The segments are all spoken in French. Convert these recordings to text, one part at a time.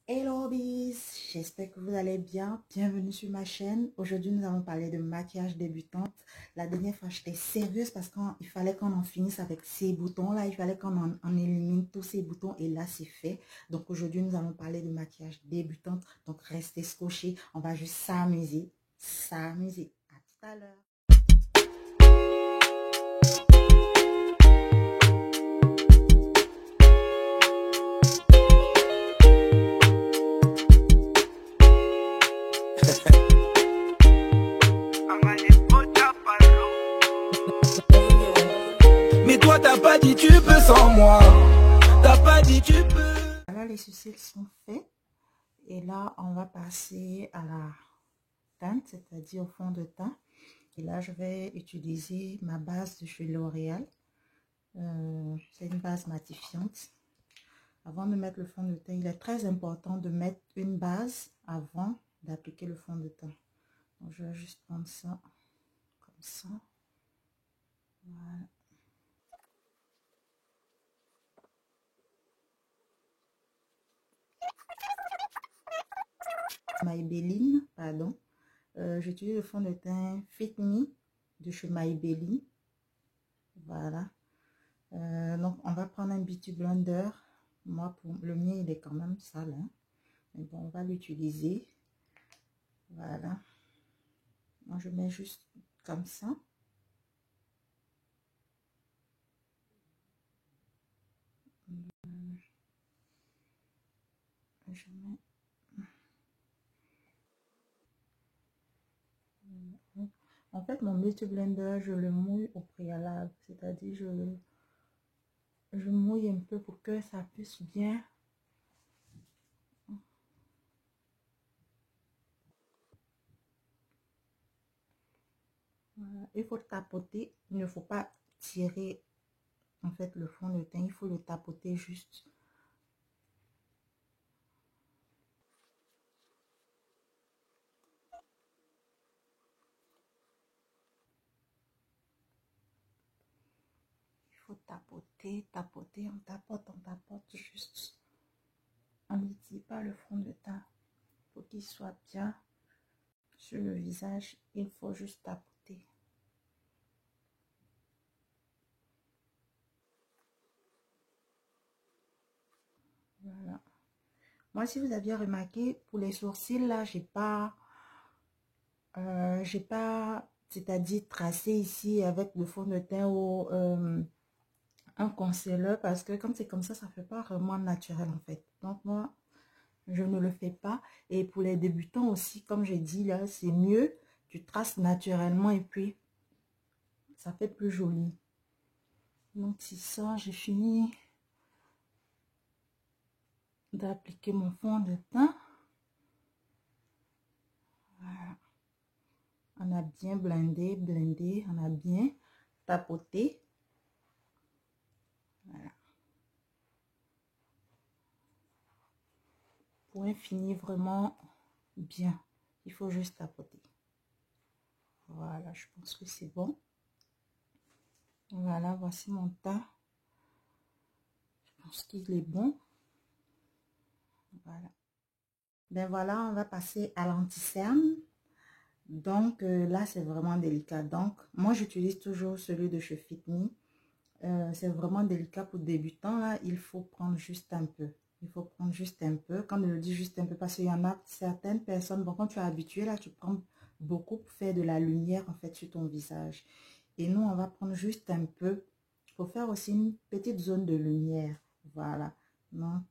Hello bis, j'espère que vous allez bien. Bienvenue sur ma chaîne. Aujourd'hui, nous allons parler de maquillage débutante. La dernière fois, j'étais sérieuse parce qu'il fallait qu'on en finisse avec ces boutons-là. Il fallait qu'on en élimine tous ces boutons et là, c'est fait. Donc aujourd'hui, nous allons parler de maquillage débutante. Donc restez scotchés. On va juste s'amuser. S'amuser. À tout à l'heure. Mais toi t'as pas dit tu peux sans moi. T'as pas dit tu peux. Voilà, les sourcils sont faits. Et là, on va passer à la teinte, c'est-à-dire au fond de teint. Et là, je vais utiliser ma base de chez L'Oréal. C'est une base matifiante. Avant de mettre le fond de teint, il est très important de mettre une base avant d'appliquer le fond de teint. Donc, je vais juste prendre ça comme ça. Voilà. Maybelline, pardon. J'utilise le fond de teint Fit Me de chez Maybelline. Voilà. Donc, on va prendre un Beauty Blender. Moi, pour le mien, il est quand même sale. Hein? Mais bon, on va l'utiliser. Voilà. Moi, je mets juste comme ça. Je mets... En fait, mon Beauty Blender, je le mouille au préalable. C'est-à-dire, je mouille un peu pour que ça puisse bien... Voilà. Il faut tapoter. Il ne faut pas tirer, en fait, le fond de teint. Il faut le tapoter juste. Il faut tapoter, tapoter. On tapote juste. On ne tire pas le fond de teint. Pour qu'il soit bien sur le visage, il faut juste tapoter. Voilà. Moi, si vous aviez remarqué, pour les sourcils, là, j'ai pas, c'est-à-dire tracé ici avec le fond de teint ou un concealer, parce que comme c'est comme ça fait pas vraiment naturel, en fait. Donc, moi, je ne le fais pas. Et pour les débutants aussi, comme j'ai dit, là, c'est mieux. Tu traces naturellement et puis, ça fait plus joli. Donc, c'est ça, j'ai fini d'appliquer mon fond de teint. Voilà. On a bien blendé, on a bien tapoté. Voilà. Pour un fini vraiment bien, il faut juste tapoter. Voilà, je pense que c'est bon. Voilà, voici mon teint. Je pense qu'il est bon. Voilà. Ben voilà, on va passer à l'anti-cerne. Donc là, c'est vraiment délicat. Donc, moi, j'utilise toujours celui de chez Fit Me. C'est vraiment délicat pour débutants. Là, il faut prendre juste un peu. Il faut prendre juste un peu. Quand je le dis juste un peu, parce qu'il y en a certaines personnes, bon, quand tu es habitué, là, tu prends beaucoup pour faire de la lumière, en fait, sur ton visage. Et nous, on va prendre juste un peu pour faire aussi une petite zone de lumière. Voilà. Donc,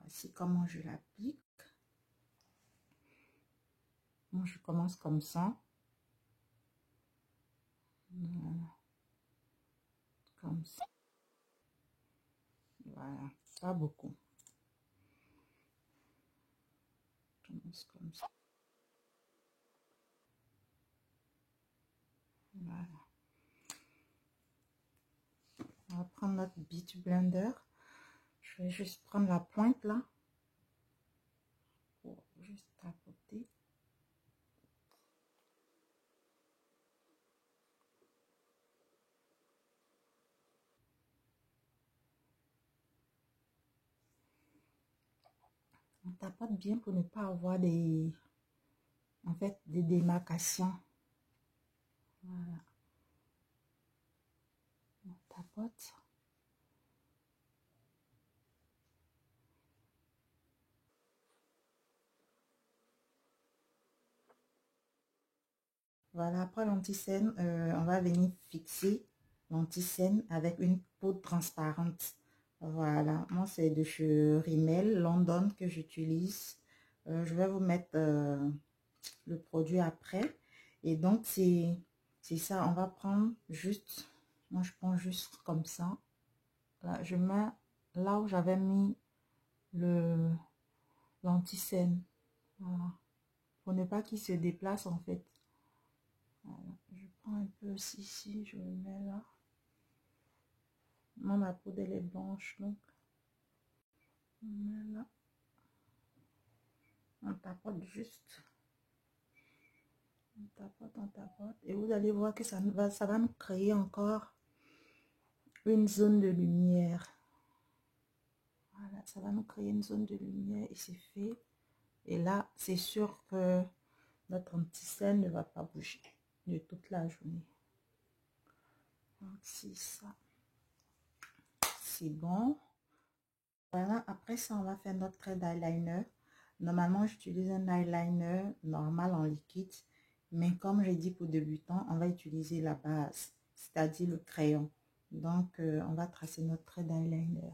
voici comment je l'applique. Moi, je commence comme ça. Voilà. Comme ça. Voilà. Pas beaucoup. Je commence comme ça. Voilà. On va prendre notre Beauty Blender. Je vais juste prendre la pointe là. Pour juste tapoter. On tapote bien pour ne pas avoir des démarcations. Voilà. On tapote. Voilà, après l'anti-scène, on va venir fixer l'anti-scène avec une poudre transparente. Voilà, moi c'est de chez Rimmel London que j'utilise. Je vais vous mettre le produit après. Et donc c'est ça, on va prendre juste, moi je prends juste comme ça. Là, je mets là où j'avais mis l'anti-scène. Voilà, pour ne pas qu'il se déplace en fait. Voilà. Je prends un peu aussi ici, je le mets là. Moi, ma poudre elle est blanche, donc on met là. On tapote juste. On tapote, on tapote. Et vous allez voir que ça va nous créer encore une zone de lumière. Voilà, ça va nous créer une zone de lumière et c'est fait. Et là, c'est sûr que notre anti-scène ne va pas bouger de toute la journée. Donc, c'est ça. C'est bon. Voilà, après ça, on va faire notre trait d'eyeliner. Normalement, j'utilise un eyeliner normal en liquide. Mais comme j'ai dit pour débutants, on va utiliser la base, c'est-à-dire le crayon. Donc, on va tracer notre trait d'eyeliner.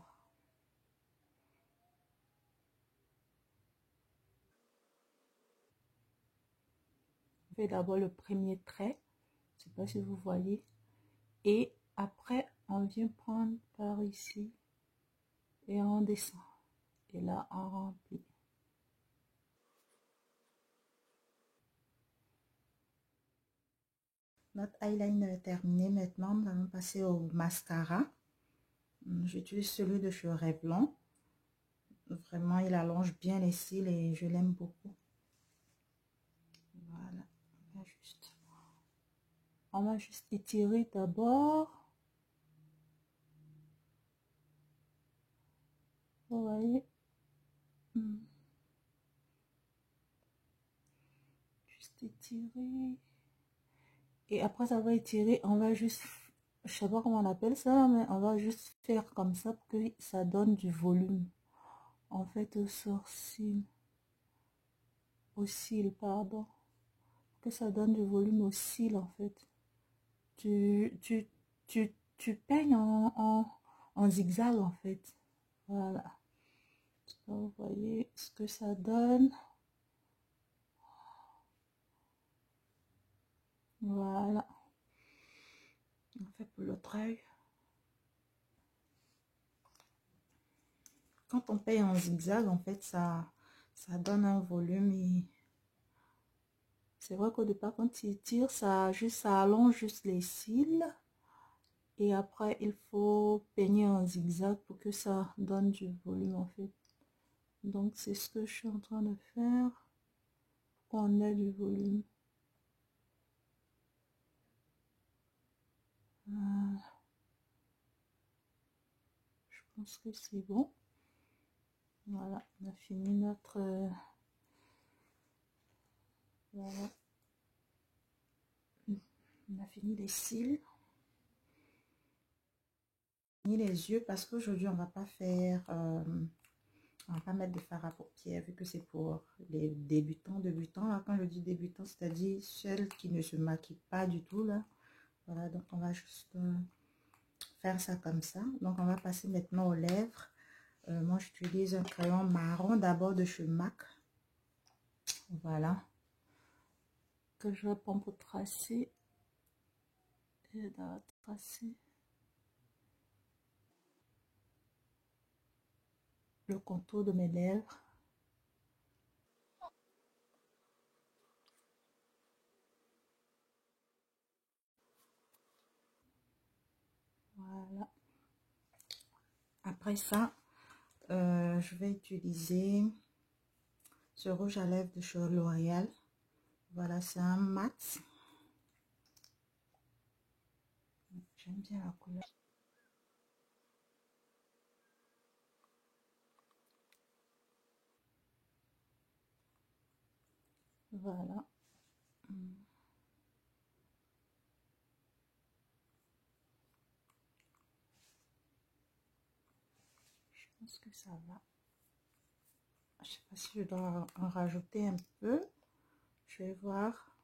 On fait d'abord le premier trait. Je ne sais pas si vous voyez. Et après, on vient prendre par ici. Et on descend. Et là, on remplit. Notre eyeliner est terminé. Maintenant, nous allons passer au mascara. J'utilise celui de chez Revlon. Vraiment, il allonge bien les cils et je l'aime beaucoup. Voilà. On va juste étirer d'abord. Vous voyez? Juste étirer. Et après ça va étirer, on va juste, je sais pas comment on appelle ça, mais on va juste faire comme ça pour que ça donne du volume. En fait, au sourcil. Au cils, pardon. Que ça donne du volume au cils, en fait. Tu peignes en zigzag, en fait. Voilà. Vous voyez ce que ça donne. Voilà. On fait pour l'autre œil. Quand on peint en zigzag, en fait, ça donne un volume et c'est vrai qu'au départ, quand il tire, ça allonge juste les cils. Et après, il faut peigner en zigzag pour que ça donne du volume, en fait. Donc, c'est ce que je suis en train de faire pour qu'on ait du volume. Je pense que c'est bon. Voilà, on a fini notre... voilà. On a fini les cils. Les yeux parce qu'aujourd'hui, on va pas faire... on va pas mettre de fard à paupières vu que c'est pour les débutants. Là, quand je dis débutants, c'est-à-dire celles qui ne se maquillent pas du tout, là. Voilà, donc on va juste faire ça comme ça. Donc, on va passer maintenant aux lèvres. Moi, j'utilise un crayon marron d'abord de chez MAC. Voilà. Que je vais prendre pour tracer. Et tracer le contour de mes lèvres. Voilà. Après ça, je vais utiliser ce rouge à lèvres de chez L'Oréal. Voilà, c'est un mat. J'aime bien la couleur. Voilà. Je pense que ça va. Je sais pas si je dois en rajouter un peu. Je vais voir.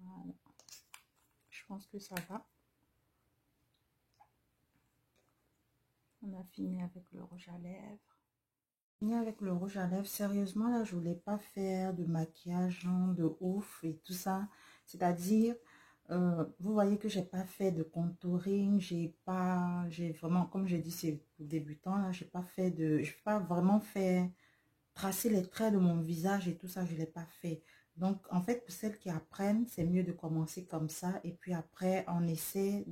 Voilà. Je pense que ça va. On a fini avec le rouge à lèvres. Fini avec le rouge à lèvres. Sérieusement, là, je voulais pas faire de maquillage genre de ouf et tout ça. C'est-à-dire, vous voyez que j'ai pas fait de contouring. J'ai vraiment, comme j'ai dit, c'est pour débutants là. J'ai pas vraiment fait tracer les traits de mon visage et tout ça. Je l'ai pas fait. Donc, en fait, pour celles qui apprennent, c'est mieux de commencer comme ça. Et puis après, on essaie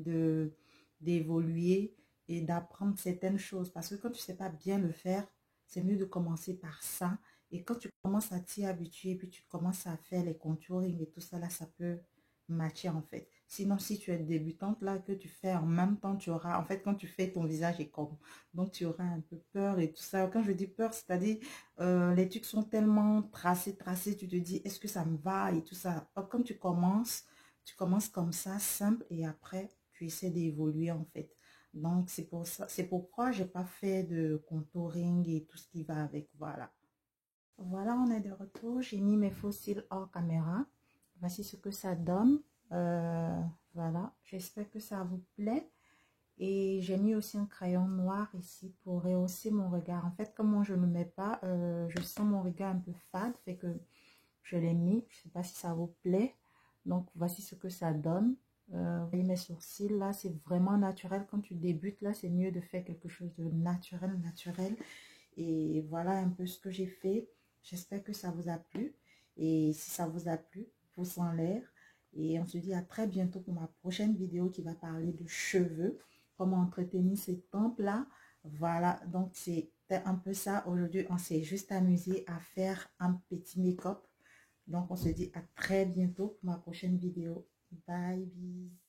d'évoluer et d'apprendre certaines choses. Parce que quand tu sais pas bien le faire, c'est mieux de commencer par ça. Et quand tu commences à t'y habituer, puis tu commences à faire les contouring et tout ça, là, ça peut matcher en fait. Sinon, si tu es débutante, là, que tu fais en même temps, tu auras, en fait, quand tu fais ton visage est comme, donc tu auras un peu peur et tout ça. Quand je dis peur, c'est-à-dire, les trucs sont tellement tracés, tu te dis, est-ce que ça me va et tout ça. Or, quand tu commences comme ça, simple, et après, tu essaies d'évoluer en fait. Donc, c'est pour ça, c'est pourquoi j'ai pas fait de contouring et tout ce qui va avec, voilà. Voilà, on est de retour. J'ai mis mes faux cils hors caméra. Voici ce que ça donne. Voilà, j'espère que ça vous plaît. Et j'ai mis aussi un crayon noir ici pour rehausser mon regard. En fait, comme moi je ne mets pas, je sens mon regard un peu fade, fait que je l'ai mis. Je sais pas si ça vous plaît. Donc, voici ce que ça donne. Vous voyez mes sourcils, là, c'est vraiment naturel. Quand tu débutes, là, c'est mieux de faire quelque chose de naturel. Et voilà un peu ce que j'ai fait. J'espère que ça vous a plu. Et si ça vous a plu, pouce en l'air. Et on se dit à très bientôt pour ma prochaine vidéo qui va parler de cheveux. Comment entretenir ces tempes-là. Voilà, donc c'était un peu ça. Aujourd'hui, on s'est juste amusé à faire un petit make-up. Donc, on se dit à très bientôt pour ma prochaine vidéo. Bye, bis.